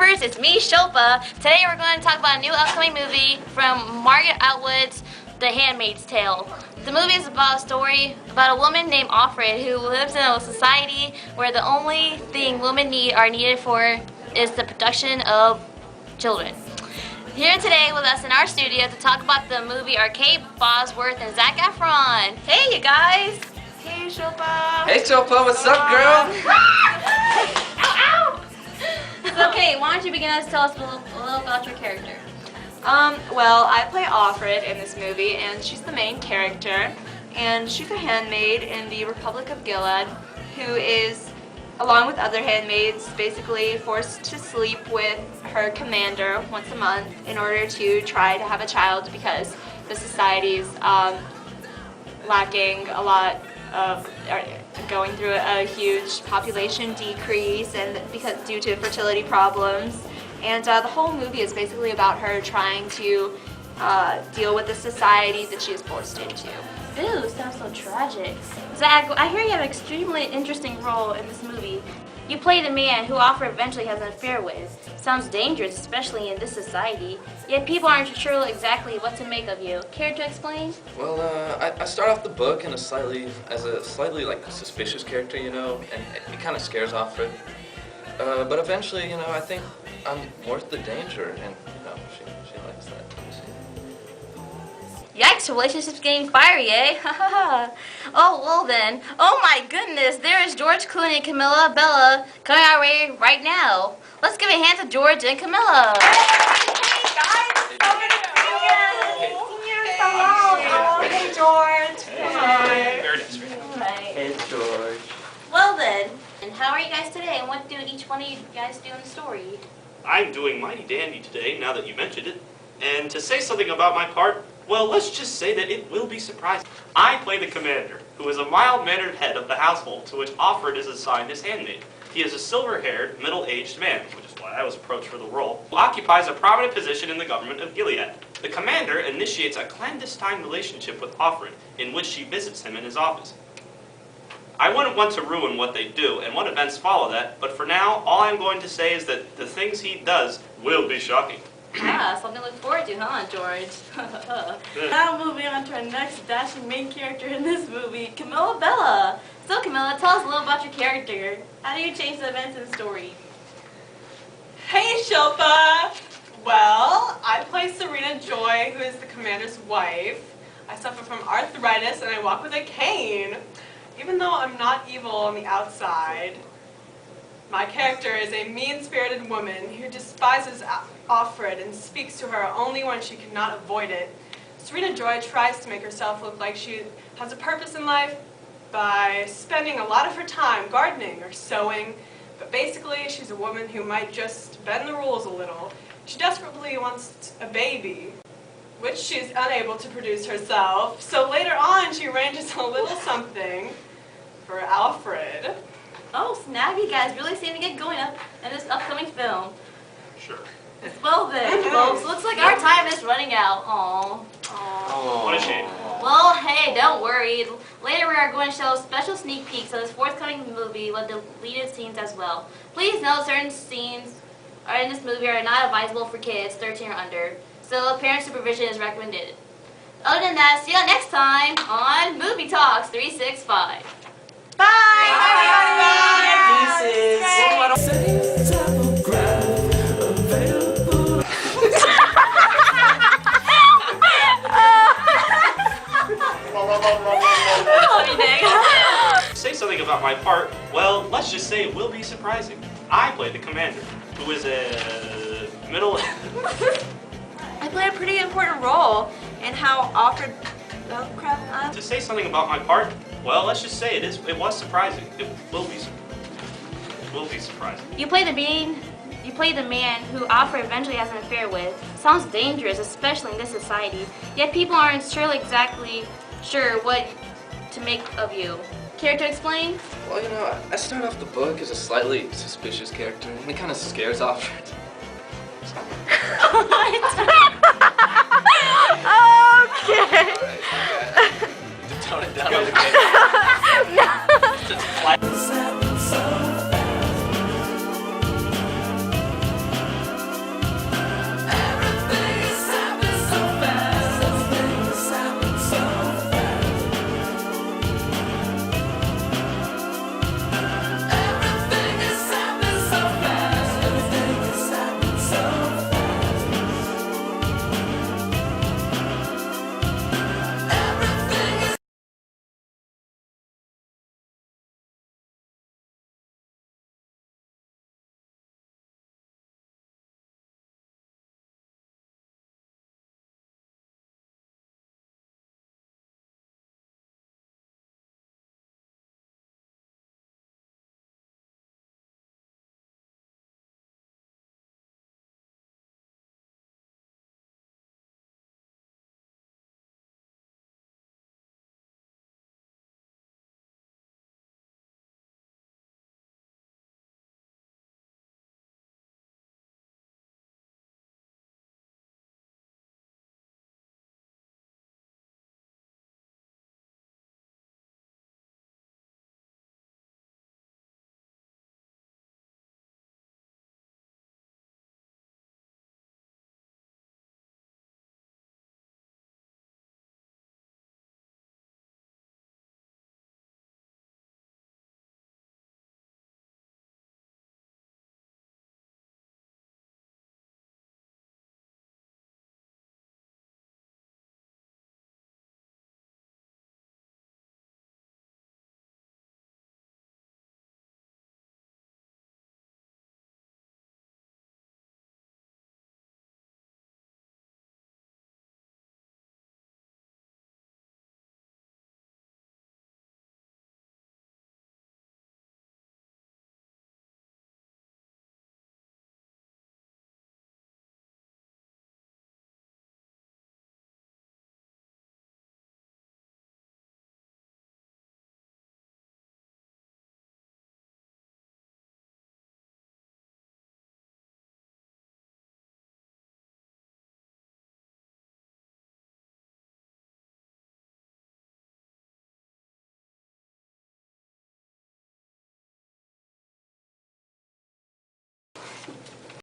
universe, it's me, Shopa. Today we're going to talk about a new upcoming movie from Margaret Atwood's The Handmaid's Tale. The movie is about a story about a woman named Offred who lives in a society where the only thing women are needed for is the production of children. Here today with us in our studio to talk about the movie are Kate Bosworth and Zac Efron. Hey, you guys! Hey, Shopa! Hey, Shopa, what's up, girl? So, Kate, why don't you begin to tell us a little about your character? Well, I play Offred in this movie, and she's the main character, and she's a handmaid in the Republic of Gilead who is, along with other handmaids, basically forced to sleep with her commander once a month in order to try to have a child because the society's lacking a lot of, going through a huge population decrease and because due to fertility problems. And the whole movie is basically about her trying to deal with the society that she is forced into. Ooh, sounds so tragic. Zac, I hear you have an extremely interesting role in this movie. You play the man who Offred eventually has an affair with. Sounds dangerous, especially in this society. Yet people aren't sure exactly what to make of you. Care to explain? Well, I start off the book in as a slightly like suspicious character, you know, and it kind of scares Offred. But eventually, you know, I think I'm worth the danger, and you know, she likes that. Yikes, relationship's getting fiery, eh? Oh, well then. Oh my goodness, there is George Clooney and Camilla Bella coming our way right now. Let's give a hand to George and Camilla. Hey guys, so good to see you. Seen you so long. Hey George. Hi. Very nice, very nice. Right. Hey, George. Well then, and how are you guys today, and what do each one of you guys do in the story? I'm doing mighty dandy today, now that you mentioned it. And to say something about my part, well, let's just say that it will be surprising. I play the commander, who is a mild-mannered head of the household to which Offred is assigned as handmaid. He is a silver-haired, middle-aged man, which is why I was approached for the role, who occupies a prominent position in the government of Gilead. The commander initiates a clandestine relationship with Offred, in which she visits him in his office. I wouldn't want to ruin what they do and what events follow that, but for now, all I'm going to say is that the things he does will be shocking. Ah, something to look forward to, huh, George? Now moving on to our next dashing main character in this movie, Camilla Bella. So, Camilla, tell us a little about your character. How do you change the events in the story? Hey Shopa! Well, I play Serena Joy, who is the commander's wife. I suffer from arthritis and I walk with a cane. Even though I'm not evil on the outside, my character is a mean-spirited woman who despises Offred and speaks to her only when she cannot avoid it. Serena Joy tries to make herself look like she has a purpose in life by spending a lot of her time gardening or sewing, but basically she's a woman who might just bend the rules a little. She desperately wants a baby, which she's unable to produce herself, so later on she arranges a little something for Offred. Oh, snap, you guys really seem to get going up in this upcoming film. Sure. Well then, folks, looks like our time is running out. Aww. What a shame. Well, hey, don't worry. Later we are going to show special sneak peeks of this forthcoming movie with deleted scenes as well. Please note certain scenes in this movie are not advisable for kids 13 or under, so parent supervision is recommended. Other than that, see you next time on Movie Talks 365. Bye! Say something about my part, well, let's just say it will be surprising. I play the commander, who is a middle... I play a pretty important role in how Offred... Oh crap, To say something about my part, well, let's just say it was surprising. It will be surprising. You play the man who Offred eventually has an affair with. Sounds dangerous, especially in this society. Yet people aren't exactly sure what to make of you. Care to explain? Well, you know, I start off the book as a slightly suspicious character, and it kind of scares Offred. Okay. All right, tone it down a little bit.